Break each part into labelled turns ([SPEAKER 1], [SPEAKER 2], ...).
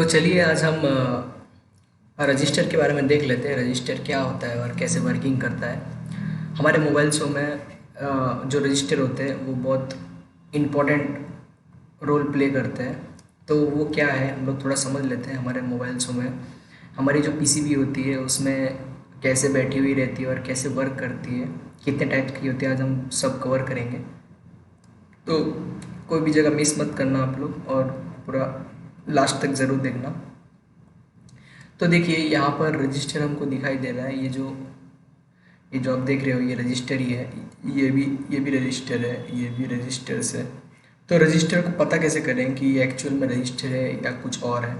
[SPEAKER 1] चलिए आज हम रजिस्टर के बारे में देख लेते हैं। रजिस्टर क्या होता है और कैसे वर्किंग करता है। हमारे मोबाइल्सों में जो रजिस्टर होते हैं वो बहुत इम्पोर्टेंट रोल प्ले करते हैं। तो वो क्या है हम लोग थोड़ा समझ लेते हैं। हमारे मोबाइल्सों में हमारी जो पीसीबी होती है उसमें कैसे बैठी हुई रहती है और कैसे वर्क करती है, कितने टाइप की होती है, आज हम सब कवर करेंगे। तो कोई भी जगह मिस मत करना आप लोग और पूरा लास्ट तक ज़रूर देखना। तो देखिए यहाँ पर रजिस्टर हमको दिखाई दे रहा है। ये जो आप देख रहे हो ये रजिस्टर ही है। ये भी रजिस्टर है, ये भी रजिस्टर्स है। तो रजिस्टर को पता कैसे करें कि ये एक्चुअल में रजिस्टर है या कुछ और है।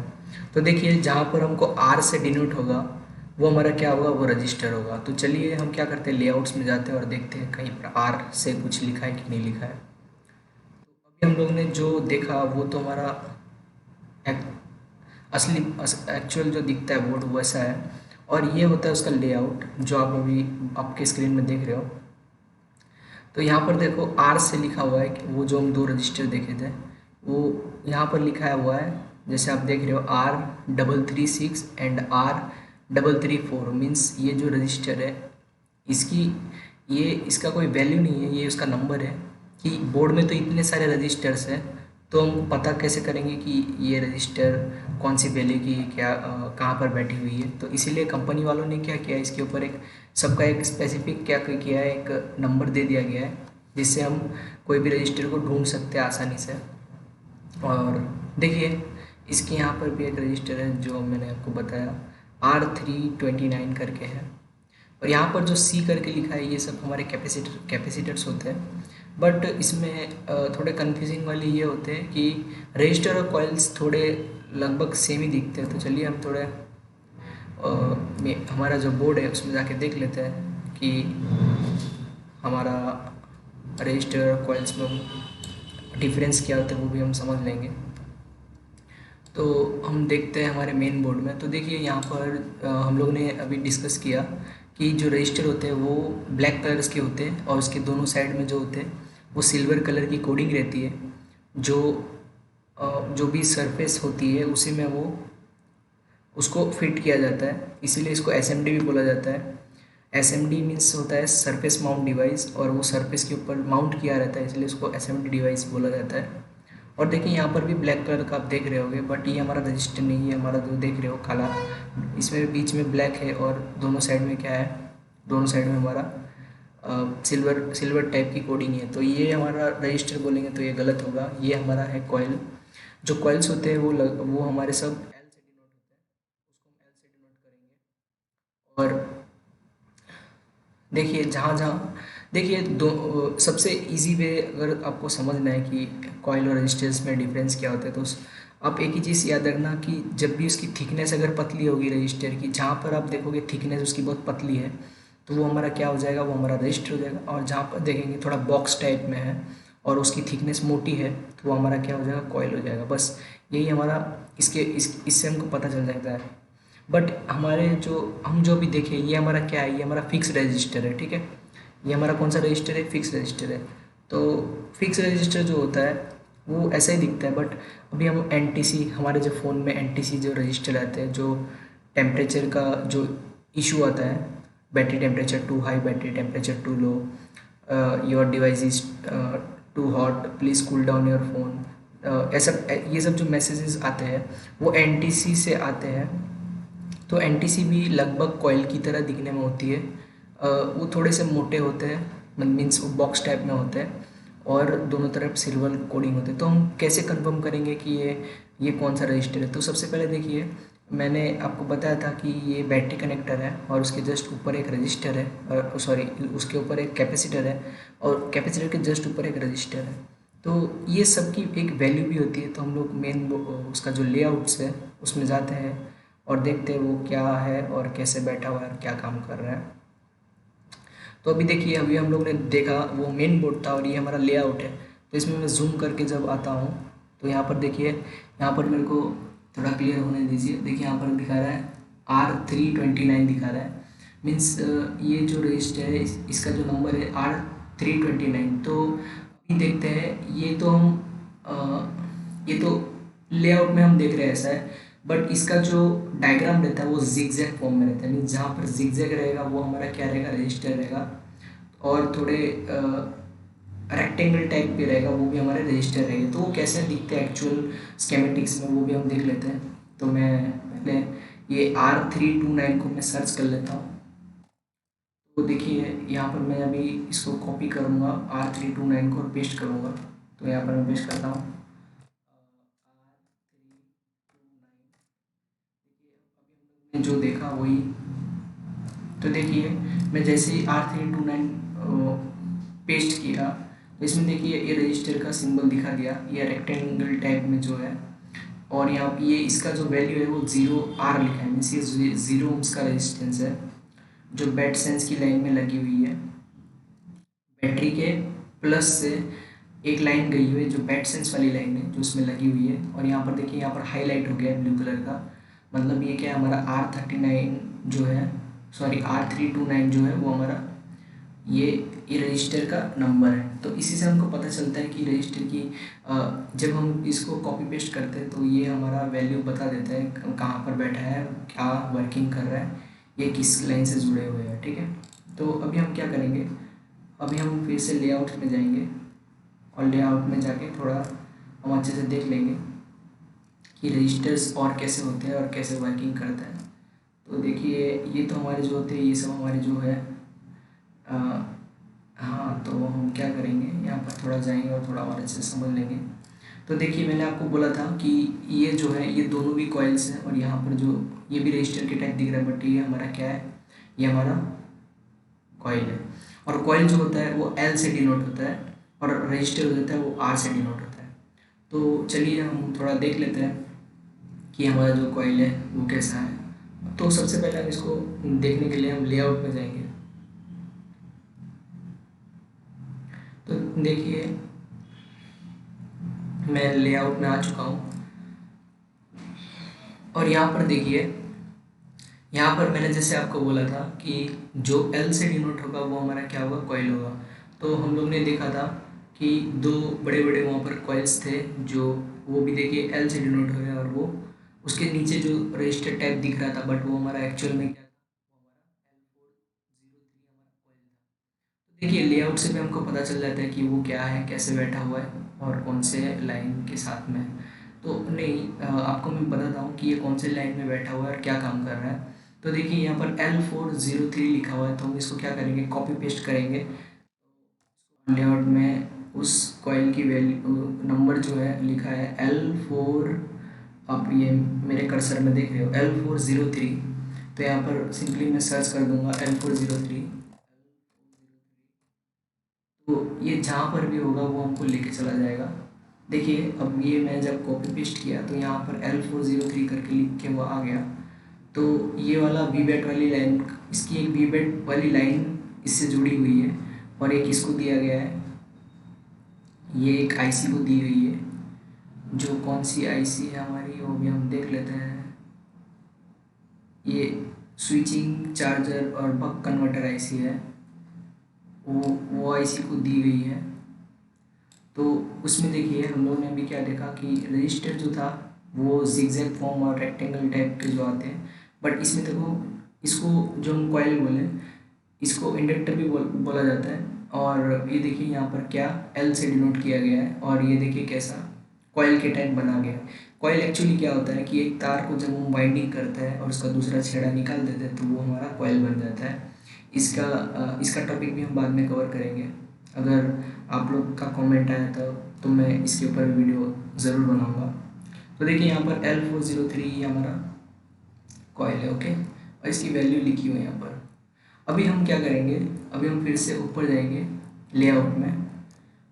[SPEAKER 1] तो देखिए जहाँ पर हमको आर से डिनोट होगा वो हमारा क्या होगा, वो रजिस्टर होगा। तो चलिए हम क्या करते हैं, लेआउट्स में जाते हैं और देखते हैं कहीं पर आर से कुछ लिखा है कि नहीं लिखा है। तो अभी हम लोग ने जो देखा वो तो हमारा असली एक्चुअल जो दिखता है बोर्ड वैसा है। और ये होता है उसका लेआउट जो आप अभी आपके स्क्रीन में देख रहे हो। तो यहाँ पर देखो आर से लिखा हुआ है कि वो जो हम दो रजिस्टर देखे थे वो यहाँ पर लिखा हुआ है। जैसे आप देख रहे हो R336 एंड R334 मीन्स ये जो रजिस्टर है इसकी ये इसका कोई वैल्यू नहीं है, ये उसका नंबर है कि बोर्ड में तो इतने सारे रजिस्टर्स हैं। तो हम पता कैसे करेंगे कि ये रजिस्टर कौन सी वैल्यू की क्या कहाँ पर बैठी हुई है। तो इसीलिए कंपनी वालों ने क्या किया, इसके ऊपर एक सबका एक स्पेसिफिक क्या किया है, एक नंबर दे दिया गया है जिससे हम कोई भी रजिस्टर को ढूंढ सकते हैं आसानी से। और देखिए इसके यहाँ पर भी एक रजिस्टर है जो मैंने आपको बताया R329 करके है। और यहाँ पर जो सी करके लिखा है ये सब हमारे कैपेसिटर्स होते हैं। बट इसमें थोड़े कंफ्यूजिंग वाले ये होते हैं कि रजिस्टर और कॉइल्स थोड़े लगभग सेम ही दिखते हैं। तो चलिए हम थोड़े हमारा जो बोर्ड है उसमें जाके देख लेते हैं कि हमारा रजिस्टर और कॉइल्स में डिफरेंस क्या होता है, वो भी हम समझ लेंगे। तो हम देखते हैं हमारे मेन बोर्ड में। तो देखिए यहाँ पर हम लोग ने अभी डिस्कस किया कि जो रजिस्टर होते हैं वो ब्लैक कलर्स के होते हैं और उसके दोनों साइड में जो होते हैं वो सिल्वर कलर की कोडिंग रहती है। जो जो भी सरफेस होती है उसी में वो उसको फिट किया जाता है, इसीलिए इसको एसएमडी भी बोला जाता है। एसएमडी मीन्स होता है सरफेस माउंट डिवाइस, और वो सरफेस के ऊपर माउंट किया रहता है इसलिए इसको एसएमडी डिवाइस बोला जाता है। और देखिए यहाँ पर भी ब्लैक कलर का आप देख रहे होगे, बट ये हमारा रजिस्टर नहीं है। हमारा जो देख रहे हो काला, इसमें बीच में ब्लैक है और दोनों साइड में क्या है, दोनों साइड में हमारा सिल्वर टाइप की कोडिंग है। तो ये हमारा रजिस्टर बोलेंगे तो ये गलत होगा। ये हमारा है कॉइल। जो कॉइल्स होते हैं वो हमारे सब एल से डिनोट होते हैं, उसको हम एल से डिनोट करेंगे। और देखिए जहाँ जहाँ देखिए दो सबसे इजी वे अगर आपको समझना है कि कॉइल और रेजिस्टेंस में डिफरेंस क्या होता है तो आप एक ही चीज़ याद रखना कि जब भी उसकी थिकनेस अगर पतली होगी रजिस्टर की, जहाँ पर आप देखोगे थिकनेस उसकी बहुत पतली है तो वो हमारा क्या हो जाएगा, वो हमारा रजिस्टर हो जाएगा। और जहाँ पर देखेंगे थोड़ा बॉक्स टाइप में है और उसकी थिकनेस मोटी है तो वो हमारा क्या हो जाएगा, कॉइल हो जाएगा। बस यही हमारा इससे हमको पता चल जाता है। बट हमारे हम जो भी देखें ये हमारा क्या है, ये हमारा फिक्स रजिस्टर है। ठीक है, ये हमारा कौन सा रजिस्टर है, फिक्स रजिस्टर है। तो फिक्स रजिस्टर जो होता है वो ऐसा ही दिखता है। बट अभी हम एनटीसी, हमारे जो फ़ोन में एनटीसी जो रजिस्टर आते हैं, जो टेम्परेचर का जो इशू आता है, battery temperature too high, battery temperature too low, your device is too hot, please cool down your phone, ऐसा ये सब जो मैसेजेस आते हैं वो एनटीसी से आते हैं। तो एनटीसी भी लगभग कॉइल की तरह दिखने में होती है। वो थोड़े से मोटे होते हैं, मीन्स वो बॉक्स टाइप में होते हैं और दोनों तरफ सिल्वर कोडिंग होते हैं। तो हम कैसे कंफर्म करेंगे कि ये कौन सा रजिस्टर है। तो सबसे पहले देखिए मैंने आपको बताया था कि ये बैटरी कनेक्टर है और उसके जस्ट ऊपर एक रजिस्टर है, सॉरी उसके ऊपर एक कैपेसिटर है और कैपेसिटर के जस्ट ऊपर एक रजिस्टर है। तो ये सब की एक वैल्यू भी होती है। तो हम लोग मेन उसका जो लेआउट्स है उसमें जाते हैं और देखते हैं वो क्या है और कैसे बैठा हुआ है और क्या काम कर रहा है। तो अभी देखिए अभी हम लोग ने देखा वो मेन बोर्ड था और ये हमारा लेआउट है। तो इसमें मैं जूम करके जब आता हूँ तो यहाँ पर देखिए, यहाँ पर मेरे को थोड़ा क्लियर होने दीजिए। देखिए यहाँ पर दिखा रहा है R329 दिखा रहा है। मीन्स ये जो रजिस्टर है इसका जो नंबर है R329। तो अभी देखते हैं ये तो लेआउट में हम देख रहे हैं ऐसा है। बट इसका जो डायग्राम रहता है वो जिगजैग फॉर्म में रहता है, मीन्स जहाँ पर जिगजैग रहेगा वो हमारा क्या रहेगा, रजिस्टर रहेगा, और थोड़े रेक्टेंगल टाइप पे रहेगा वो भी हमारे रजिस्टर रहेंगे। तो वो कैसे दिखते हैं एक्चुअल स्केमेटिक्स में वो भी हम देख लेते हैं। तो मैं पहले ये R329 को मैं सर्च कर लेता हूँ। तो देखिए यहाँ पर मैं अभी इसको कॉपी करूँगा R329 को और पेस्ट करूँगा। तो यहाँ पर मैं पेस्ट करता हूँ R329, जो देखा वही। तो देखिए मैं जैसे ही R329 पेस्ट किया तो इसमें देखिए ये रजिस्टर का सिंबल दिखा दिया, ये रेक्टेंगल टाइप में जो है, और यहाँ पे ये इसका जो वैल्यू है वो 0R लिखा है, मीन्स ये 0 ohms का रेजिस्टेंस है जो बैट सेंस की लाइन में लगी हुई है। बैटरी के प्लस से एक लाइन गई हुई है जो बैट सेंस वाली लाइन है जो उसमें लगी हुई है, और यहाँ पर देखिए यहाँ पर हाईलाइट हो गया है ब्लू कलर का, मतलब ये क्या है हमारा R39 जो है, सॉरी R329 जो है वो हमारा ये रजिस्टर का नंबर है। तो इसी से हमको पता चलता है कि रजिस्टर की जब हम इसको कॉपी पेस्ट करते हैं तो ये हमारा वैल्यू बता देता है कहाँ पर बैठा है, क्या वर्किंग कर रहा है, ये किस लाइन से जुड़े हुए हैं, ठीक है। तो अभी हम क्या करेंगे, अभी हम फिर से लेआउट में जाएंगे और लेआउट में जाके थोड़ा हम अच्छे से देख लेंगे कि रजिस्टर्स और कैसे होते हैं और कैसे वर्किंग करता है। तो देखिए ये तो हमारे जो होते हैं ये सब हमारे जो है हाँ, तो हम क्या करेंगे यहाँ पर थोड़ा जाएंगे और थोड़ा और अच्छे से समझ लेंगे। तो देखिए मैंने आपको बोला था कि ये जो है ये दोनों भी कॉइल्स हैं, और यहाँ पर जो ये भी रजिस्टर के टाइप दिख रहा है, बट ये हमारा क्या है, ये हमारा कॉइल है। और कॉइल जो होता है वो L से डिनोट होता है और रजिस्टर हो जाता है वो R से डिनोट होता है। तो चलिए हम थोड़ा देख लेते हैं कि हमारा जो कॉइल है वो कैसा है। तो सबसे पहले हम इसको देखने के लिए हम लेआउट में जाएंगे। तो देखिए मैं लेआउट में आ चुका हूँ, और यहाँ पर देखिए यहाँ पर मैंने जैसे आपको बोला था कि जो L से डिनोट होगा वो हमारा क्या होगा, कॉइल होगा। तो हम लोग ने देखा था कि दो बड़े बड़े वहाँ पर कॉइल्स थे जो वो भी देखिए L से डिनोट हुए, और वो उसके नीचे जो रजिस्टर टाइप दिख रहा था बट वो हमारा एक्चुअल में क्या था, वो हमारा L403 हमारा कॉइल था। देखिए लेआउट से भी हमको पता चल जाता है कि वो क्या है, कैसे बैठा हुआ है और कौन से लाइन के साथ में। तो नहीं आपको मैं बताता हूँ कि ये कौन से लाइन में बैठा हुआ है और क्या काम कर रहा है। तो देखिए यहाँ पर L403 लिखा हुआ है, तो हम इसको क्या करेंगे, कॉपी पेस्ट करेंगे लेआउट में। उस कॉइल की वैल्यू नंबर जो है लिखा है L4, आप ये मेरे कर्सर में देख रहे हो L403। तो यहाँ पर सिंपली मैं सर्च कर दूंगा L403। तो ये जहाँ पर भी होगा वो हमको लेके चला जाएगा। देखिए अब ये मैं जब कॉपी पेस्ट किया तो यहाँ पर L403 करके लिख के वो आ गया। तो ये वाला वी बैट वाली लाइन, इसकी एक वी बैट वाली लाइन इससे जुड़ी हुई है, और एक इसको दिया गया है, ये एक आईसी को दी गई है। जो कौन सी आईसी है हमारी वो भी हम देख लेते हैं। ये स्विचिंग चार्जर और बक कन्वर्टर आईसी है, वो आईसी को दी गई है। तो उसमें देखिए हम लोग ने अभी क्या देखा कि रजिस्टर जो था वो जिगजैग फॉर्म और रेक्टेंगल टाइप के जो आते हैं, बट इसमें देखो इसको जो हम कॉइल बोले इसको इंडक्टर भी बोला जाता है। और ये देखिए यहाँ पर क्या L से डिनोट किया गया है, और ये देखिए कैसा कॉइल के टाइप बना गया है। कॉइल एक्चुअली क्या होता है कि एक तार को जब हम बाइंडिंग करते हैं और उसका दूसरा छेड़ा निकाल देते हैं तो वो हमारा कॉइल बन जाता है। इसका टॉपिक भी हम बाद में कवर करेंगे। अगर आप लोग का कमेंट आया तो मैं इसके ऊपर वीडियो ज़रूर बनाऊंगा। तो देखिए यहाँ पर L403 हमारा कॉइल है, ओके, और इसकी वैल्यू लिखी हुई है यहाँ पर। अभी हम क्या करेंगे, अभी हम फिर से ऊपर जाएंगे लेआउट में,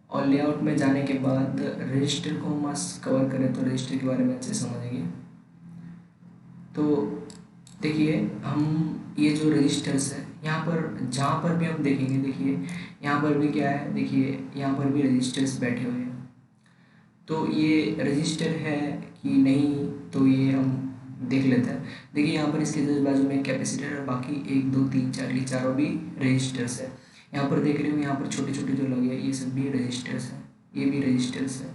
[SPEAKER 1] और लेआउट में जाने के बाद रजिस्टर को हम कवर करें तो रजिस्टर के बारे में अच्छे से समझेंगे। तो देखिए हम ये जो रजिस्टर्स है यहाँ पर जहाँ पर भी हम देखेंगे, देखिए यहाँ पर भी क्या है, देखिए यहाँ पर भी रजिस्टर्स बैठे हुए हैं। तो ये रजिस्टर है कि नहीं, तो ये हम देख लेते हैं। देखिए यहाँ पर इसके जस्ट बाजू में कैपेसिटर और बाकी 1 2 3 4 ये चारों भी रजिस्टर्स है। यहाँ पर देख रहे हो यहाँ पर छोटे छोटे जो लगे हैं ये सब भी रजिस्टर्स हैं, ये भी रजिस्टर्स है।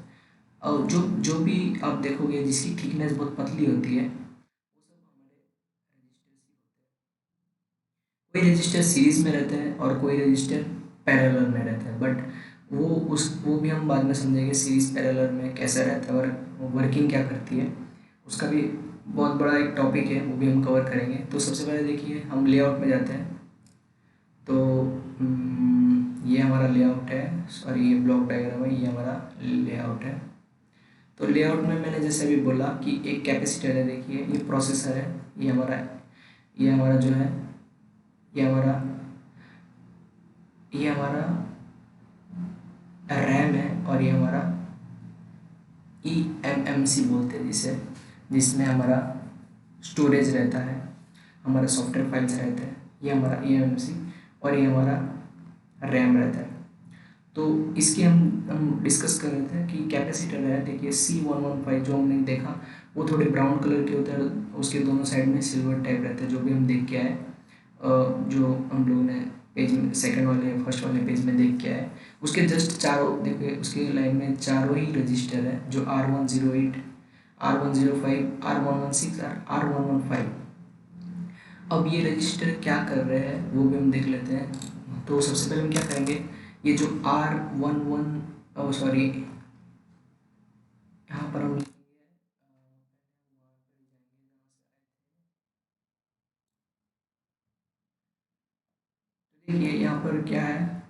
[SPEAKER 1] और जो जो भी आप देखोगे जिसकी थिकनेस बहुत पतली होती है कोई रजिस्टर सीरीज में रहता है और कोई रजिस्टर पैरेलल में रहता है, बट वो भी हम बाद में समझेंगे सीरीज पैरेलल में कैसा रहता है और वर्किंग क्या करती है, उसका भी बहुत बड़ा एक टॉपिक है, वो भी हम कवर करेंगे। तो सबसे पहले देखिए हम लेआउट में जाते हैं। तो ये हमारा लेआउट है, सॉरी ये ब्लॉक डायग्राम है, ये हमारा लेआउट है। तो लेआउट में मैंने जैसे अभी बोला कि एक कैपेसिटर है, देखिए ये प्रोसेसर है, ये हमारा जो है ये हमारा रैम है, और ये हमारा eMMC बोलते हैं जिसमें हमारा स्टोरेज रहता है, हमारा सॉफ्टवेयर फाइल्स रहते हैं, ये हमारा eMMC, और ये हमारा रैम रहता है। तो इसकी हम डिस्कस कर रहे थे कि कैपेसिटर है, देखिए C115 जो हमने देखा वो थोड़े ब्राउन कलर के होते हैं, उसके दोनों साइड में सिल्वर टाइप रहता है, जो भी हम देख के आए, जो हम लोगों ने पेज में फर्स्ट वाले पेज में देख के आए। उसके जस्ट चारों देखिए, उसके लाइन में चारों ही रजिस्टर है, जो R108, R105, R116 और R115। अब ये रजिस्टर क्या कर रहे हैं वो भी हम देख लेते हैं। तो सबसे पहले हम क्या करेंगे, ये जो R11 सॉरी यहाँ पर हम देखिए यहाँ पर क्या है,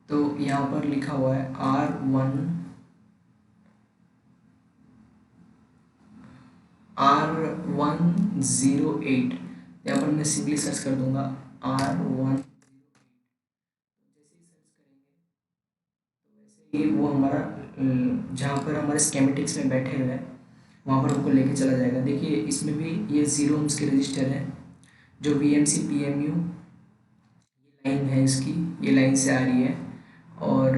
[SPEAKER 1] तो यहाँ पर लिखा हुआ है R108। यहाँ पर मैं सिंपली सर्च कर दूंगा R1। जैसे ही सर्च करेंगे तो वैसे ही वो हमारा जहाँ पर हमारे स्केमेटिक्स में बैठे हुए हैं वहाँ पर हमको लेके चला जाएगा। देखिए इसमें भी ये 0 ohms के रजिस्टर है, जो VMC PMU ये लाइन है, इसकी ये लाइन से आ रही है। और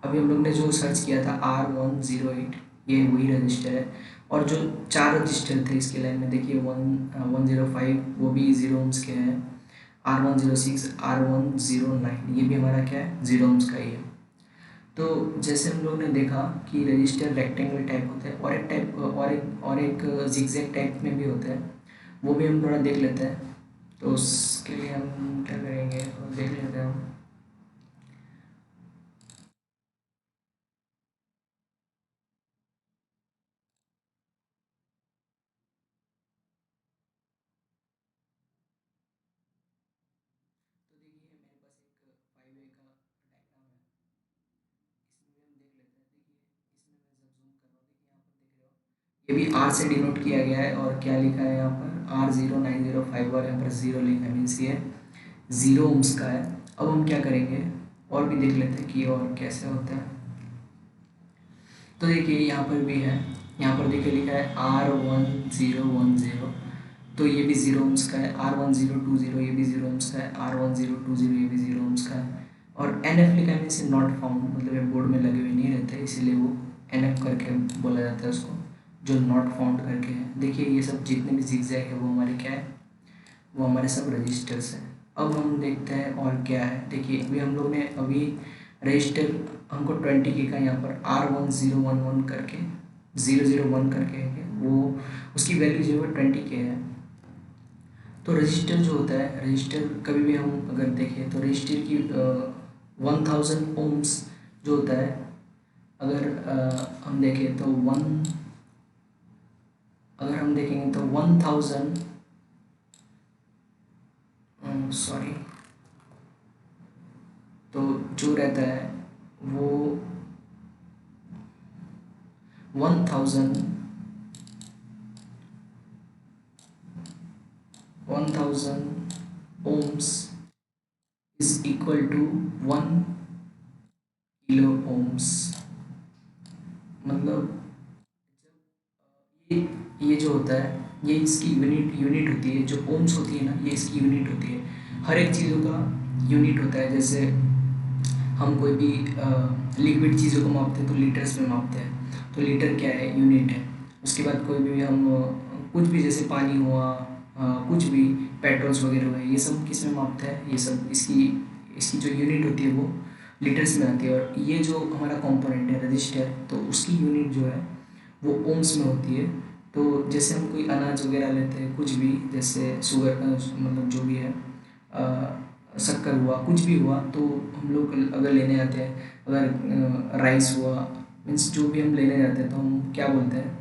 [SPEAKER 1] अभी हम लोग ने जो सर्च किया था R108, ये वही रजिस्टर है। और जो 4 रजिस्टर थे इसके लाइन में, देखिए 105 वो भी 0 ohms के हैं, R106, R109 ये भी हमारा क्या है, 0 ohms का ही है। तो जैसे हम लोग ने देखा कि रजिस्टर रेक्टेंगल टाइप होते हैं, और एक जिगजैग टाइप में भी होते हैं, वो भी हम थोड़ा देख लेते हैं। तो उसके लिए हम क्या करेंगे, तो देख लेते हैं हम। तो देखिए मेरे पास एक 5 वे का डायग्राम है, इसमें भी हम देख लेते हैं। देखिए इसमें मैं जब जूम कर रहा हूँ, देखिए यहाँ पर देख रहे हो ये भी R से डिनोट किया गया है, और क्या लिखा है यहाँ पर R0905, और यहाँ पर 0 लिखा है, मीन्स ये 0 ohms का है। अब हम क्या करेंगे, और भी देख लेते हैं कि और कैसे होता है। तो देखिए यहाँ पर भी है, यहाँ पर देखिए लिखा है R1010, तो ये भी 0 ohms का है। R1020 ये भी 0 ohms का है। R1020 ये भी 0 ohms का है। और NF लिखा है, इसे नॉट फाउंड, मतलब ये बोर्ड में लगे हुए नहीं रहते, इसीलिए वो NF करके बोला जाता है उसको, जो नॉट फाउंड करके है। देखिए ये सब जितने भी जिगजैग है वो हमारे क्या है, वो हमारे सब रजिस्टर्स हैं। अब हम देखते हैं और क्या है। देखिए अभी हम लोग ने अभी रजिस्टर हमको 20 के का यहाँ पर R1011 करके 001 करके है, वो उसकी वैल्यू जो है 20 के है। तो रजिस्टर जो होता है, रजिस्टर कभी भी हम अगर देखें तो रजिस्टर की 1000 ohms जो होता है, अगर हम देखें तो अगर हम देखेंगे तो 1000 सॉरी, तो जो रहता है वो 1000 ohms is equal to 1 kilo ohms। मतलब ये जो होता है, ये इसकी यूनिट होती है, जो ओम्स होती है ना, ये इसकी यूनिट होती है। हर एक चीज़ों का यूनिट होता है। जैसे हम कोई भी लिक्विड चीज़ों को मापते हैं तो लीटर्स में मापते हैं, तो लीटर क्या है, यूनिट है। उसके बाद कोई भी हम कुछ भी जैसे पानी हुआ, कुछ भी पेट्रोल्स वगैरह हुए, ये सब किस में मापते हैं, ये सब इसकी इसकी जो यूनिट होती है वो लीटर्स में आती है। और ये जो हमारा कंपोनेंट है रजिस्टर, तो उसकी यूनिट जो है वो ओम्स में होती है। तो जैसे हम कोई अनाज वगैरह लेते हैं, कुछ भी, जैसे शुगर मतलब जो भी है, शक्कर हुआ, कुछ भी हुआ, तो हम लोग अगर लेने जाते हैं, अगर राइस हुआ, मीन्स जो भी हम लेने जाते हैं, तो हम क्या बोलते हैं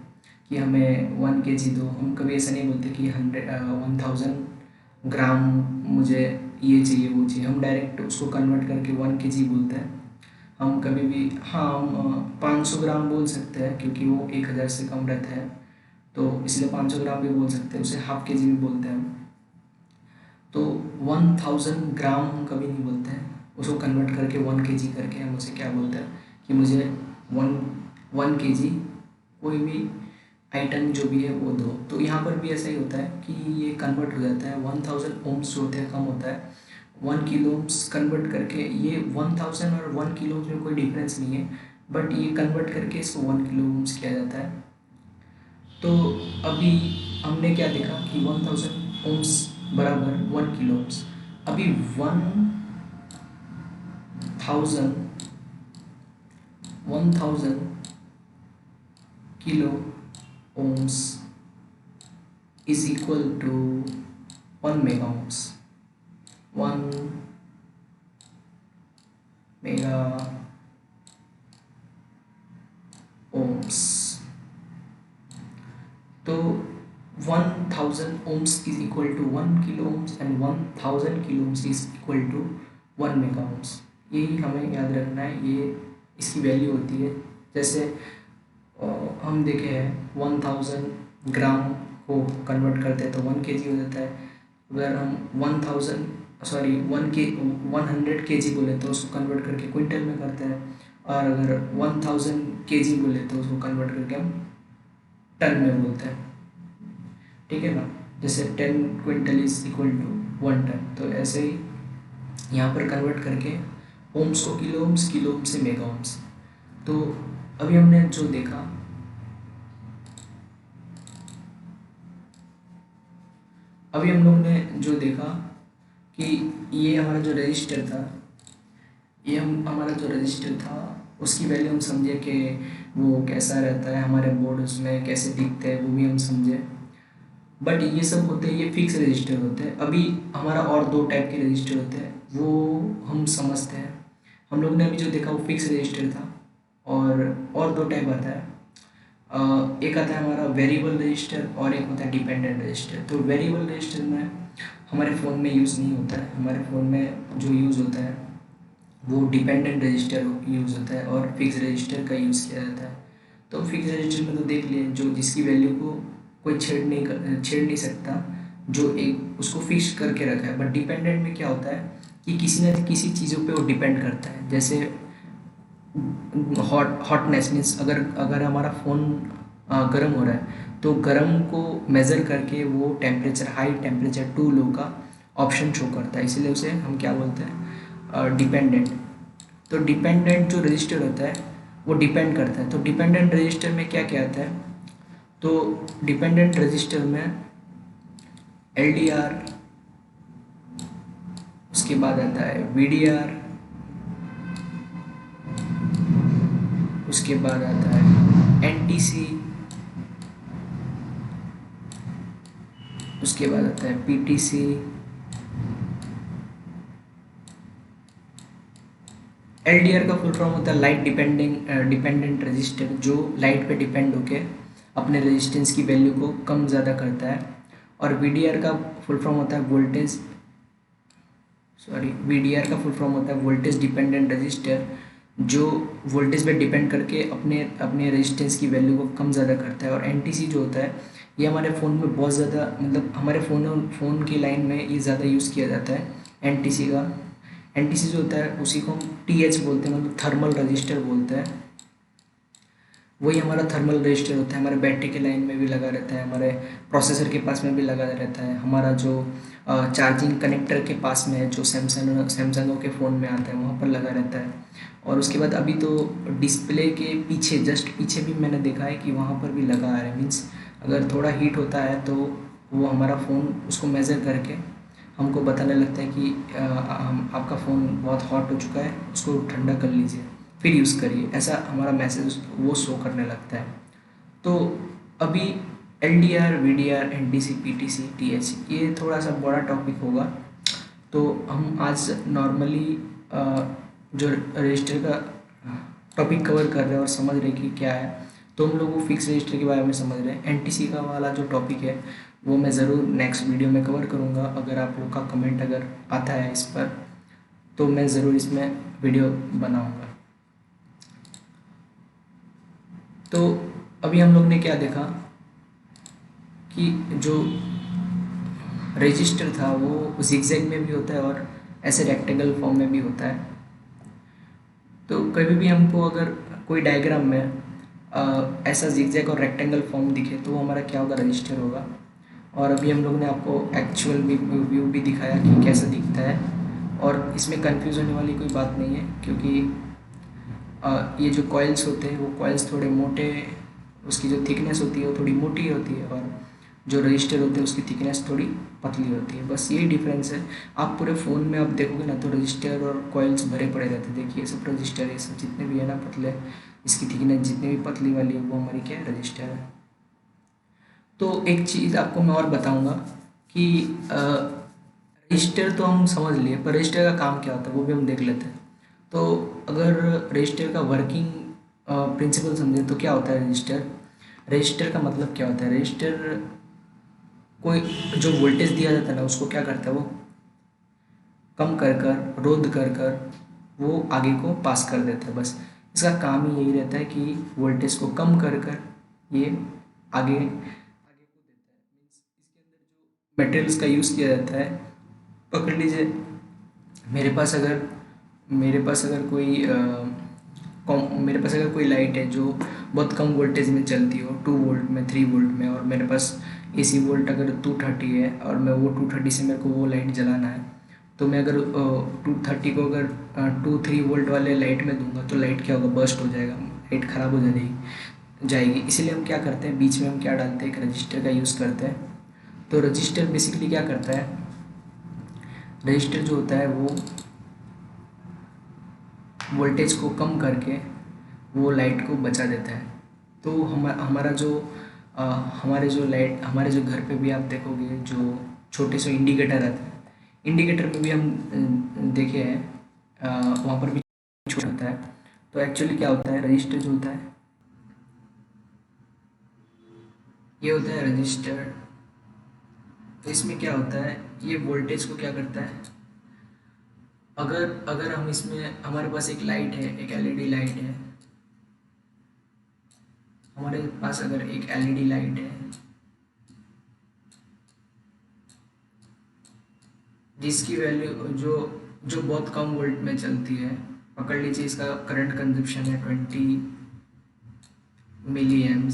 [SPEAKER 1] कि हमें 1 kg दो। हम कभी ऐसा नहीं बोलते कि 1000 ग्राम मुझे ये चाहिए वो चाहिए। हम डायरेक्ट उसको कन्वर्ट करके 1 kg बोलते हैं। हम कभी भी, हाँ, हम 500 ग्राम बोल सकते हैं, क्योंकि वो 1000 से कम रहता है, तो इसलिए 500 ग्राम भी बोल सकते हैं। उसे हाफ के जी भी बोलते हैं हम। तो 1000 ग्राम हम कभी नहीं बोलते हैं, उसको कन्वर्ट करके 1 kg करके हम उसे क्या बोलते हैं कि मुझे वन 1 kg कोई भी आइटम जो भी है वो दो। तो यहाँ पर भी ऐसा ही होता है कि ये कन्वर्ट हो जाता है, 1000 ओम्स जो होते हैं कम होता है, 1 किलो ओम्स कन्वर्ट करके। ये 1000 और 1 किलो ओम्स में कोई डिफरेंस नहीं है, बट ये कन्वर्ट करके इसको 1 किलो ओम्स किया जाता है। तो अभी हमने क्या देखा कि 1000 ओम्स बराबर 1 किलो ओम्स। अभी 1000 kilo ohms is equal to 1 mega ohms. 1 mega ohms. तो 1000 ohms is equal to 1 kilo ohms and 1000 kilo ohms is equal to 1 mega ohms. यही हमें याद रखना है, ये इसकी वैल्यू होती है। जैसे हम देखे हैं 1000 ग्राम को कन्वर्ट करते हैं तो 1 kg हो जाता है। अगर हम 100 kg बोले तो उसको कन्वर्ट करके क्विंटल में करते हैं, और अगर 1000 kg बोले तो उसको कन्वर्ट करके हम टन में बोलते हैं। ठीक है ना, जैसे 10 quintal is equal to 1 ton. तो ऐसे ही यहाँ पर कन्वर्ट करके ओम्स को किलो ओम्स, किलो ओम्स से मेगा ओम्स। तो अभी हमने जो देखा, अभी हम लोग ने जो देखा कि ये हमारा जो रजिस्टर था, ये हमारा जो रजिस्टर था उसकी वैल्यू हम समझे कि वो कैसा रहता है, हमारे बोर्ड उसमें कैसे दिखते हैं वो भी हम समझे। बट ये सब होते हैं, ये फिक्स रजिस्टर होते हैं। अभी हमारा और दो टाइप के रजिस्टर होते हैं, वो हम समझते हैं। हम लोग ने अभी जो देखा वो फिक्स रजिस्टर था, और दो टाइप आता है। एक आता है हमारा वेरिएबल रजिस्टर और एक होता है डिपेंडेंट रजिस्टर। तो वेरिएबल रजिस्टर में हमारे फ़ोन में यूज़ नहीं होता है, हमारे फ़ोन में जो यूज़ होता है वो डिपेंडेंट रजिस्टर यूज़ होता है और फिक्स रजिस्टर का यूज़ किया जाता है। तो फिक्स रजिस्टर में तो देख लिए, जो जिसकी वैल्यू को कोई छेड़ नहीं सकता, जो एक उसको फिक्स करके रखा है। बट डिपेंडेंट में क्या होता है कि किसी न किसी चीज़ों पे वो डिपेंड करता है। जैसे हॉटनेस मीन्स अगर हमारा फ़ोन गर्म हो रहा है तो गर्म को मेज़र करके वो टेम्परेचर, हाई टेम्परेचर टू लो का ऑप्शन शो करता है, इसलिए उसे हम क्या बोलते हैं, डिपेंडेंट। तो डिपेंडेंट जो रजिस्टर होता है वो डिपेंड करता है। तो डिपेंडेंट रजिस्टर में क्या क्या आता है, तो डिपेंडेंट रजिस्टर में LDR, उसके बाद आता है VDR, उसके बाद आता है NTC, उसके बाद आता है PTC, LDR का फुल फॉर्म होता है लाइट डिपेंडेंट रजिस्टर, जो लाइट पे डिपेंड होके अपने रेजिस्टेंस की वैल्यू को कम ज़्यादा करता है। और VDR का फुल फॉर्म होता है VDR का फुल फॉर्म होता है वोल्टेज डिपेंडेंट रजिस्टर, जो वोल्टेज पे डिपेंड करके अपने रेजिस्टेंस की वैल्यू को कम ज़्यादा करता है। और NTC जो होता है ये हमारे फ़ोन में बहुत ज़्यादा, मतलब हमारे फ़ोन की लाइन में ये ज़्यादा यूज़ किया जाता है NTC का। NTC जो होता है उसी को हम TH बोलते हैं, मतलब थर्मल रजिस्टर बोलते हैं। वही हमारा थर्मल रजिस्टर होता है, हमारे बैटरी के लाइन में भी लगा रहता है, हमारे प्रोसेसर के पास में भी लगा रहता है, हमारा जो चार्जिंग कनेक्टर के पास में है, जो सैमसंगों के फ़ोन में आता है वहाँ पर लगा रहता है। और उसके बाद अभी तो डिस्प्ले के पीछे, जस्ट पीछे भी मैंने देखा है कि वहाँ पर भी लगा आ रहा है। मीन्स अगर थोड़ा हीट होता है तो वो हमारा फ़ोन उसको मेज़र करके हमको बताने लगता है कि आपका फ़ोन बहुत हॉट हो चुका है, उसको ठंडा कर लीजिए फिर यूज़ करिए, ऐसा हमारा मैसेज वो शो करने लगता है। तो अभी LDR, VDR, NTC, PTC, TH ये थोड़ा सा बड़ा टॉपिक होगा। तो हम आज नॉर्मली जो रजिस्टर का टॉपिक कवर कर रहे हैं और समझ रहे हैं कि क्या है। तो हम लोग वो फिक्स रजिस्टर के बारे में समझ रहे हैं। NTC का वाला जो टॉपिक है वो मैं ज़रूर नेक्स्ट वीडियो में कवर करूँगा। अगर आप लोग का कमेंट अगर आता है इस पर तो मैं ज़रूर इसमें वीडियो बनाऊँगा। तो अभी हम लोग ने क्या देखा कि जो रजिस्टर था वो जिगजैग में भी होता है और ऐसे रेक्टेंगल फॉर्म में भी होता है। तो कभी भी हमको अगर कोई डायग्राम में ऐसा जिगजैग और रेक्टेंगल फॉर्म दिखे तो वो हमारा क्या होगा, रजिस्टर होगा। और अभी हम लोग ने आपको एक्चुअल व्यू भी दिखाया कि कैसा दिखता है। और इसमें कंफ्यूज होने वाली कोई बात नहीं है, क्योंकि ये जो कॉइल्स होते हैं वो कॉइल्स थोड़े मोटे, उसकी जो थिकनेस होती है वो थोड़ी मोटी होती है, और जो रजिस्टर होते हैं उसकी थिकनेस थोड़ी पतली होती है। बस यही डिफरेंस है। आप पूरे फ़ोन में आप देखोगे ना तो रजिस्टर और कॉइल्स भरे पड़े रहते हैं। देखिए ये सब रजिस्टर, ये सब जितने भी है ना पतले, इसकी थिकनेस जितनी भी पतली वाली है वो हमारी क्या है, रजिस्टर है। तो एक चीज़ आपको मैं और बताऊंगा कि रजिस्टर तो हम समझ लिए, पर रजिस्टर का काम क्या होता है वो भी हम देख लेते हैं। तो अगर रजिस्टर का वर्किंग प्रिंसिपल समझें तो क्या होता है रजिस्टर। रजिस्टर का मतलब क्या होता है, रजिस्टर कोई जो वोल्टेज दिया जाता है ना उसको क्या करता है, वो कम कर कर, रोध कर कर वो आगे को पास कर देता है। बस इसका काम ही यही रहता है कि वोल्टेज को कम कर कर ये आगे आगे को देता है। मीन्स इसके अंदर जो मटेरियल्स का यूज़ किया जाता है, पकड़ लीजिए मेरे पास अगर कोई लाइट है जो बहुत कम वोल्टेज में चलती हो, 2 वोल्ट में, 3 वोल्ट में, और मेरे पास AC वोल्ट अगर 230 है और मैं वो 230 से मेरे को वो लाइट जलाना है, तो मैं अगर 230 को अगर 2-3 वोल्ट वाले लाइट में दूंगा तो लाइट क्या होगा, बर्स्ट हो जाएगा, लाइट ख़राब हो जाएगी। इसीलिए हम क्या करते हैं, बीच में हम क्या डालते हैं, एक रजिस्टर का यूज़ करते हैं। तो रजिस्टर बेसिकली क्या करता है, रजिस्टर जो होता है वो वोल्टेज को कम करके वो लाइट को बचा देता है। तो हमारा जो हमारे जो घर पे भी आप देखोगे जो छोटे से इंडिकेटर आते हैं, इंडिकेटर में भी हम देखे हैं वहाँ पर भी छोटा होता है। तो एक्चुअली क्या होता है, रजिस्टर जो होता है ये होता है रजिस्टर। तो इसमें क्या होता है, ये वोल्टेज को क्या करता है, अगर अगर हम इसमें, हमारे पास एक लाइट है, एक LED लाइट है, हमारे पास अगर एक LED लाइट है जिसकी वैल्यू जो जो बहुत कम वोल्ट में चलती है, पकड़ लीजिए इसका करंट कंजप्शन है 20 mA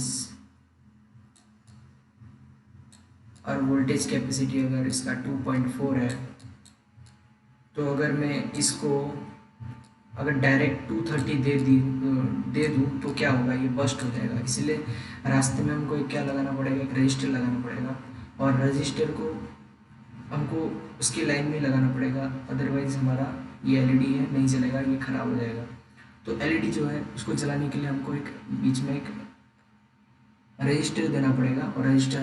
[SPEAKER 1] और वोल्टेज कैपेसिटी अगर इसका 2.4 है, तो अगर मैं इसको अगर डायरेक्ट 230 दे दूँ तो क्या होगा, ये बस्ट हो जाएगा। इसलिए रास्ते में हमको एक क्या लगाना पड़ेगा, एक रजिस्टर लगाना पड़ेगा, और रजिस्टर को हमको उसकी लाइन में लगाना पड़ेगा, अदरवाइज हमारा ये LED है नहीं चलेगा, ये ख़राब हो जाएगा। तो LED जो है उसको चलाने के लिए हमको एक बीच में एक रजिस्टर देना पड़ेगा, और रजिस्टर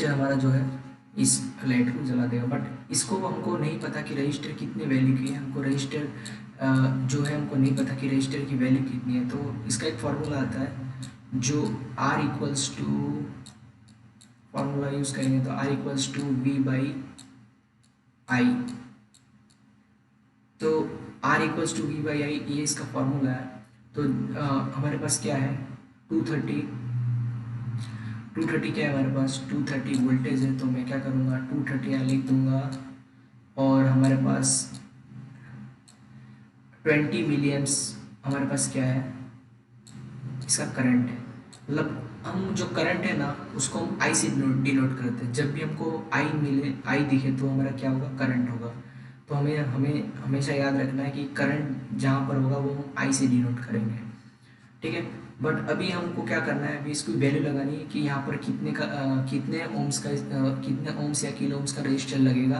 [SPEAKER 1] हमारा जो है इस लाइट को जला देगा। बट इसको हमको नहीं पता कि रजिस्टर कितने वैल्यू की है, हमको रजिस्टर जो है हमको नहीं पता कि रजिस्टर की वैल्यू कितनी है। तो इसका एक फार्मूला आता है जो R equals to, formula use करेंगे तो R इक्वल्स टू V/I। तो R इक्वल्स टू V/I ये इसका फार्मूला है। तो हमारे पास क्या है, 230 क्या है हमारे पास, 230 वोल्टेज है। तो मैं क्या करूँगा, 230 यहाँ लिख दूँगा, और हमारे पास 20 मिलियम्स हमारे पास क्या है, इसका करंट है। मतलब हम जो करंट है ना उसको हम I से डिनोट करते हैं। जब भी हमको I मिले, I दिखे तो हमारा क्या होगा, करंट होगा। तो हमें हमें हमेशा याद रखना है कि करंट जहाँ पर होगा वो हम I से डिनोट करेंगे, ठीक है। बट अभी हमको क्या करना है, अभी इसकी वैल्यू लगानी है कि यहाँ पर कितने ओम्स या किलो ओम्स का रजिस्टर लगेगा,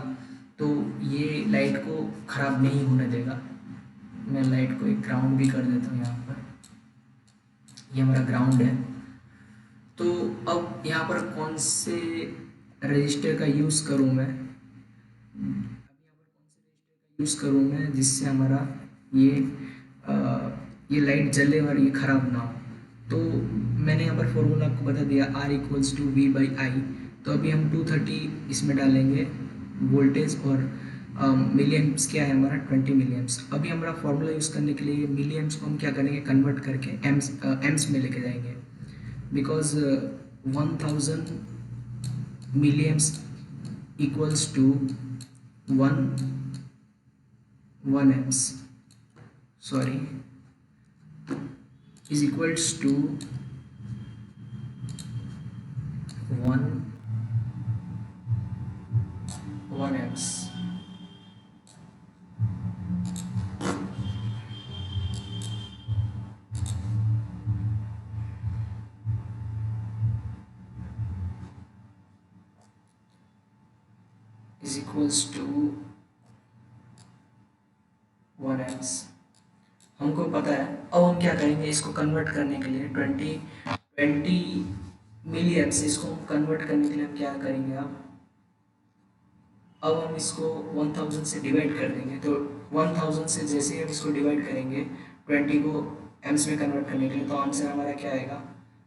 [SPEAKER 1] तो ये लाइट को ख़राब नहीं होने देगा। मैं लाइट को एक ग्राउंड भी कर देता हूँ यहाँ पर। ये हमारा ग्राउंड है। तो अब यहाँ पर कौन से रजिस्टर का यूज़ करूँ मैं, यूज़ करूँ मैं जिससे हमारा ये अ, ये लाइट जले और ये ख़राब ना हो। तो मैंने यहाँ पर फॉर्मूला आपको बता दिया, R=V/I। तो अभी हम 230 इसमें डालेंगे वोल्टेज, और मिलियम्स क्या है हमारा 20 मिलियम्स। अभी हमारा फॉर्मूला यूज़ करने के लिए मिलियम्स को हम क्या करेंगे, कन्वर्ट करके एम्स में लेके जाएंगे, because 1000 milliamps equals to one one amps, sorry, is equals to 1 amps. Is equals to 1 amps। हमको पता है। अब हम क्या करेंगे, इसको कन्वर्ट करने के लिए 20 मिली एम्प्स, इसको कन्वर्ट करने के लिए हम क्या करेंगे, अब हम इसको 1000 से डिवाइड कर देंगे। तो 1000 से जैसे ही हम इसको डिवाइड करेंगे 20 को एम्स में कन्वर्ट करने के लिए, तो आंसर हमारा क्या आएगा,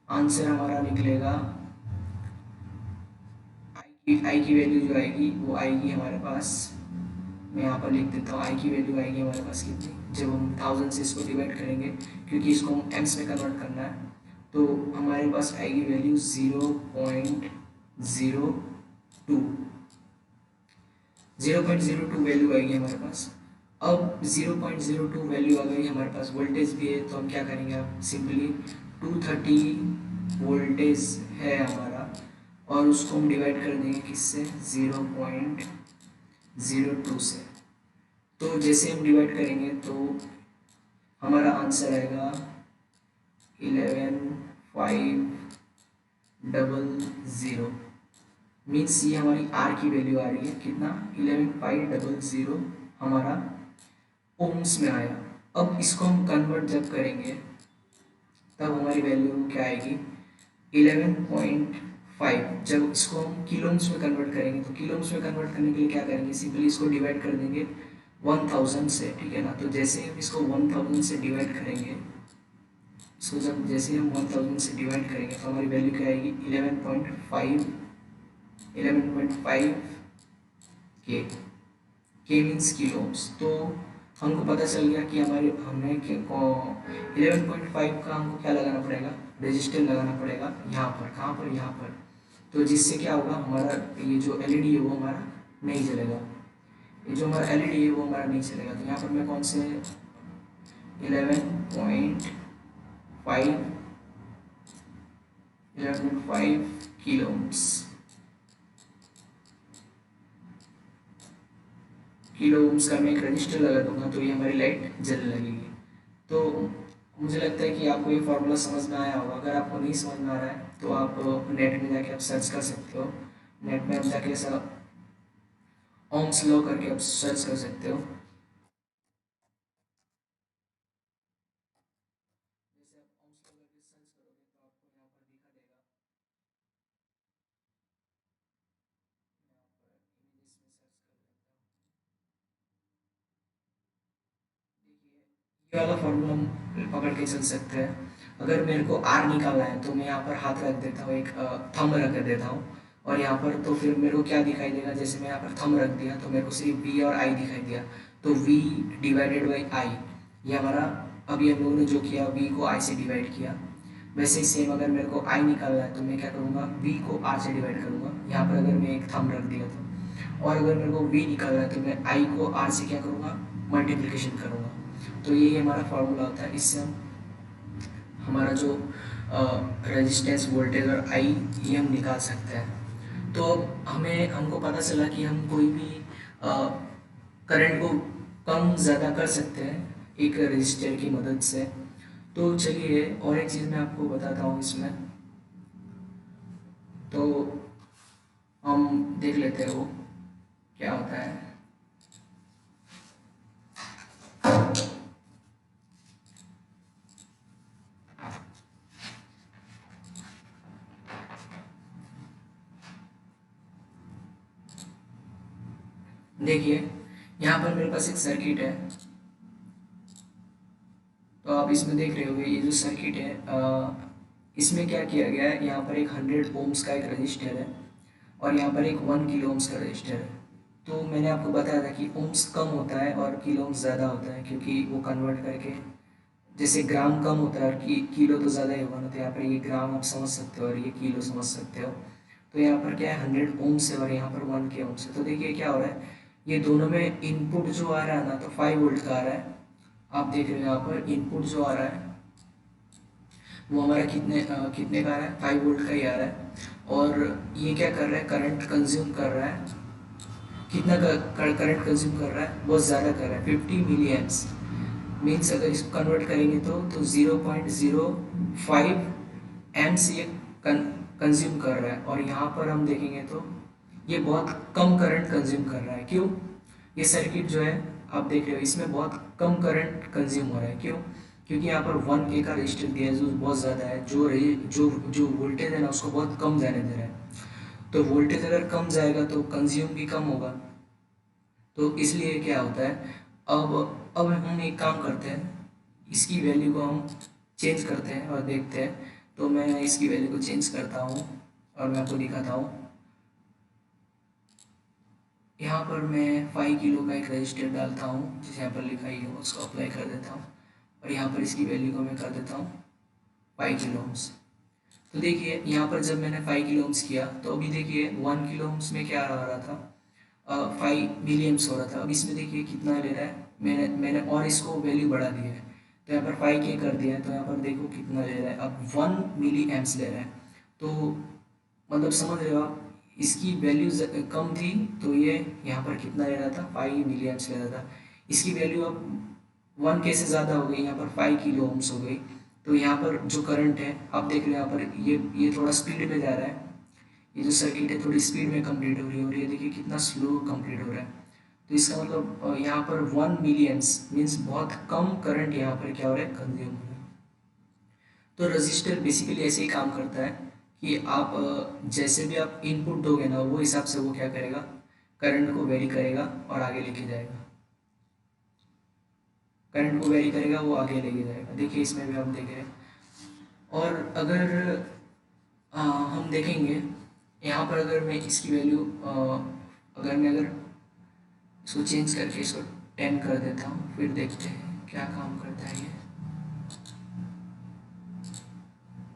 [SPEAKER 1] आंसर हमारा निकलेगा, आई की वैल्यू जो आएगी वो आएगी हमारे पास, मैं यहाँ पर लिख देता हूँ, आई की वैल्यू आएगी हमारे पास कितनी, जब हम 1000 से इसको डिवाइड करेंगे, क्योंकि इसको हम एम्स में कन्वर्ट करना है, तो हमारे पास आएगी वैल्यू 0.02 वैल्यू आएगी हमारे पास। अब 0.02 वैल्यू आ गई हमारे पास, वोल्टेज भी है, तो हम क्या करेंगे, अब सिंपली 230 वोल्टेज है हमारा, और उसको हम डिवाइड कर देंगे किससे, 0.02 से। तो जैसे हम डिवाइड करेंगे तो हमारा आंसर आएगा 11500, मीन्स ये हमारी आर की वैल्यू आ रही है कितना, 11500 हमारा ओम्स में आया। अब इसको हम कन्वर्ट जब करेंगे तब हमारी वैल्यू क्या आएगी, 11.5। जब इसको हम किलोम्स में कन्वर्ट करेंगे, तो किलोम्स में कन्वर्ट करने के लिए क्या करेंगे, सिंपली इसको डिवाइड कर देंगे 1000 से, ठीक है ना। तो जैसे हम इसको 1000 से डिवाइड करेंगे, इसको जब जैसे हम 1000 से डिवाइड करेंगे तो हमारी वैल्यू क्या आएगी, 11.5 के मीन्स किलोम्स। तो हमको पता चल गया कि हमारे हमें 11.5 का हमको क्या लगाना पड़ेगा, रजिस्टर लगाना पड़ेगा यहाँ पर, कहाँ पर, यहाँ पर। तो जिससे क्या होगा, हमारा ये जो एलईडी है वो हमारा नहीं जलेगा, ये जो हमारा एलईडी है वो हमारा नहीं चलेगा। तो यहाँ पर मैं कौन से 11.5 किलो ओम्स का मैं एक रजिस्टर लगा दूंगा, तो ये हमारी लाइट जलने लगेगी। तो मुझे लगता है कि आपको ये फार्मूला समझ में आया होगा। अगर आपको नहीं समझ में आ रहा है तो आप नेट में जाके आप सर्च कर सकते हो, नेट में आप जाके ऐसा ओम्स लॉ करके आप सर्च कर सकते हो। जैसे आप ओम्स लॉ करके सर्च करोगे तो आपको यहाँ पर दिखा देगा, यहाँ पर इमेजेस में सर्च कर लेता हूँ। देखिए ये वाला फॉर्मूला हम पकड़ के चल सकते हैं। अगर मेरे को आर निकालना है तो मैं यहाँ पर हाथ रख देता हूँ, एक थंब रख देता हूँ, और यहाँ पर तो फिर मेरे को क्या दिखाई देगा, जैसे मैं यहाँ पर थंब रख दिया तो मेरे को सिर्फ वी और आई दिखाई दिया, तो वी डिवाइडेड बाई आई, ये हमारा अभी हम लोगों ने जो किया, वी को आई से डिवाइड किया। वैसे ही सेम अगर मेरे को आई निकालना है तो मैं क्या करूँगा, वी को आर से डिवाइड करूँगा, यहाँ पर अगर मैं एक थंब रख दिया तो। और अगर मेरे को वी निकालना है तो मैं आई को आर से क्या करूँगा, मल्टीप्लिकेशन करूँगा। तो यही हमारा फार्मूला होता है, इससे हम हमारा जो रेजिस्टेंस, वोल्टेज और आई ये हम निकाल सकते हैं। तो हमें हमको पता चला कि हम कोई भी करंट को कम ज़्यादा कर सकते हैं एक रजिस्टर की मदद से। तो चलिए और एक चीज़ मैं आपको बताता हूँ इसमें, तो हम देख लेते हैं वो क्या होता है। देखिए यहाँ पर मेरे पास एक सर्किट है, तो आप इसमें देख रहे होंगे ये जो सर्किट है, इसमें क्या किया गया है, यहाँ पर एक 100 ओम्स का एक रजिस्टर है और यहाँ पर एक 1 किलो ओम्स का रजिस्टर है। तो मैंने आपको बताया था कि ओम्स कम होता है और किलो ओम्स ज़्यादा होता है, क्योंकि वो कन्वर्ट करके, जैसे ग्राम कम होता है और किलो तो ज़्यादा ही होगा ना, तो यहाँ पर ये ग्राम आप समझ सकते हो और ये किलो समझ सकते हो। तो यहाँ पर क्या है, 100 ओम्स है और यहाँ पर 1 के ओम्स है। तो देखिए क्या हो रहा है, ये दोनों में इनपुट जो आ रहा है ना, तो 5 वोल्ट का आ रहा है। आप देख रहे हो यहाँ पर इनपुट जो आ रहा है वो हमारा कितने का आ रहा है, 5 वोल्ट का ही आ रहा है। और ये क्या कर रहा है, करंट कंज्यूम कर रहा है, कितना करंट कंज्यूम कर रहा है, बहुत ज़्यादा कर रहा है, 50 मिली एम्प्स। मीन्स अगर इसको कन्वर्ट करेंगे तो 0.05 एम्प्स ये कंज्यूम कर रहा है। और यहाँ पर हम देखेंगे तो ये बहुत कम करंट कंज्यूम कर रहा है। क्यों? ये सर्किट जो है आप देख रहे हो, इसमें बहुत कम करंट कंज्यूम हो रहा है। क्यों? क्योंकि यहाँ पर 1 A का रजिस्टर दिया है जो बहुत ज़्यादा है, जो वोल्टेज है ना उसको बहुत कम जाने दे रहा है। तो वोल्टेज अगर कम जाएगा तो कंज्यूम भी कम होगा। तो इसलिए क्या होता है, अब हम एक काम करते हैं, इसकी वैल्यू को हम चेंज करते हैं और देखते हैं। तो मैं इसकी वैल्यू को चेंज करता हूँ और मैं आपको दिखाता हूँ। यहाँ पर मैं 5 किलो का एक रजिस्टर डालता हूँ, जिसे यहाँ पर लिखा ही है, उसको अप्लाई कर देता हूँ और यहाँ पर इसकी वैल्यू को मैं कर देता हूँ 5 किलो ओम्स। तो देखिए यहाँ पर जब मैंने 5 किलो ओम्स किया तो अभी देखिए 1 किलो ओम्स में क्या आ रहा था, 5 मिली एम्प्स हो रहा था। अब इसमें देखिए कितना ले रहा है, मैंने और इसको वैल्यू बढ़ा दी है, तो यहाँ पर 5 के कर दिया है, तो यहाँ पर देखो कितना ले रहा है, अब 1 मिली एम्प्स ले रहा है। तो मतलब समझ रहे हो आप, इसकी वैल्यू कम थी तो ये यहाँ पर कितना ले रहा था, 5 मिली एम्प्स ले रहा था। इसकी वैल्यू अब 1 के से ज़्यादा हो गई, यहाँ पर 5 किलो ओम्स हो गई। तो यहाँ पर जो करंट है आप देख रहे हो, यहाँ पर ये थोड़ा स्पीड में जा रहा है, ये जो सर्किट है थोड़ी स्पीड में कंप्लीट हो रही है और ये देखिए कितना स्लो कंप्लीट हो रहा है। तो इसका मतलब यहाँ पर 1 मिली एम्प्स मीन्स बहुत कम करंट यहाँ पर क्या हो रहा है, कंज्यूम हो रहा है। तो रजिस्टर बेसिकली ऐसे ही काम करता है कि आप जैसे भी आप इनपुट दोगे ना, वो हिसाब से वो क्या करेगा, करंट को वेरी करेगा और आगे लेके जाएगा, करंट को वेरी करेगा, वो आगे लेके जाएगा। देखिए इसमें भी आप देख रहे हैं। और अगर हम देखेंगे यहाँ पर, अगर मैं इसकी वैल्यू अगर इसको चेंज करके इसको 10 कर देता हूँ, फिर देखते हैं क्या काम करता है ये।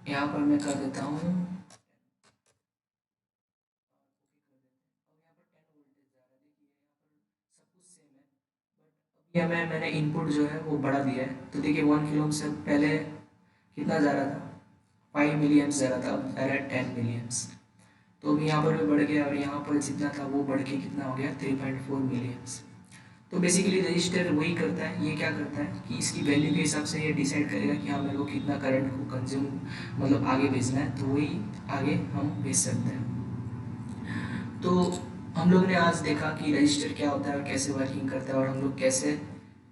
[SPEAKER 1] यहाँ पर मैं कर देता हूँ, या मैंने इनपुट जो है वो बढ़ा दिया है। तो देखिए 1 किलो से पहले कितना जा रहा था, 5 मिली एम्प्स जा रहा था, अब जा रहा है 10 मिली एम्प्स। तो अभी यहाँ पर भी बढ़ गया और यहाँ पर जितना था वो बढ़ के कितना हो गया, 3.4 मिली एम्प्स। तो बेसिकली रजिस्टर वही करता है, ये क्या करता है कि इसकी वैल्यू के हिसाब से ये डिसाइड करेगा कि हाँ मेरे को कितना करंट को कंज्यूम मतलब आगे भेजना है, तो वही आगे हम भेज सकते हैं। तो हम लोग ने आज देखा कि रजिस्टर क्या होता है और कैसे वर्किंग करता है और हम लोग कैसे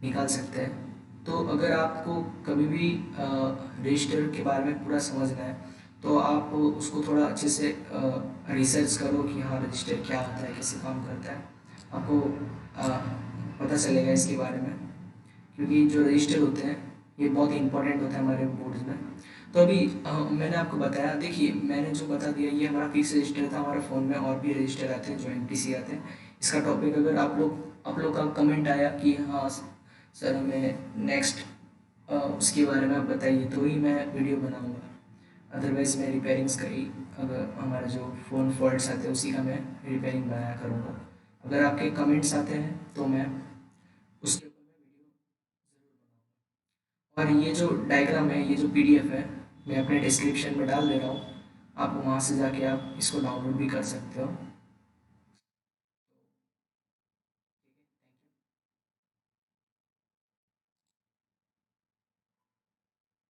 [SPEAKER 1] निकाल सकते हैं। तो अगर आपको कभी भी रजिस्टर के बारे में पूरा समझना है तो आप उसको थोड़ा अच्छे से रिसर्च करो कि हाँ रजिस्टर क्या होता है, कैसे काम करता है, आपको पता चलेगा इसके बारे में। क्योंकि जो रजिस्टर होते हैं ये बहुत इंपॉर्टेंट होता है हमारे बोर्ड्स में। तो अभी मैंने आपको बताया, देखिए मैंने जो बता दिया ये हमारा फिक्स रजिस्टर था। हमारे फ़ोन में और भी रजिस्टर आते हैं जो एनटीसी आते हैं। इसका टॉपिक अगर आप लोग का कमेंट आया कि हाँ सर हमें नेक्स्ट उसके बारे में आप बताइए, तो ही मैं वीडियो बनाऊँगा। अदरवाइज़ मैं रिपेयरिंग्स का ही, अगर हमारे जो फ़ोन फॉल्ट्स आते हैं उसी का मैं रिपेयरिंग बनाया करूँगा। अगर आपके कमेंट्स आते हैं तो मैं उसके ऊपर मैं वीडियो ज़रूर बनाऊँगा। और ये जो डायग्राम है, ये जो पीडीएफ है, मैं अपने डिस्क्रिप्शन में डाल दे रहा हूँ, आप वहाँ से जाके आप इसको डाउनलोड भी कर सकते हो।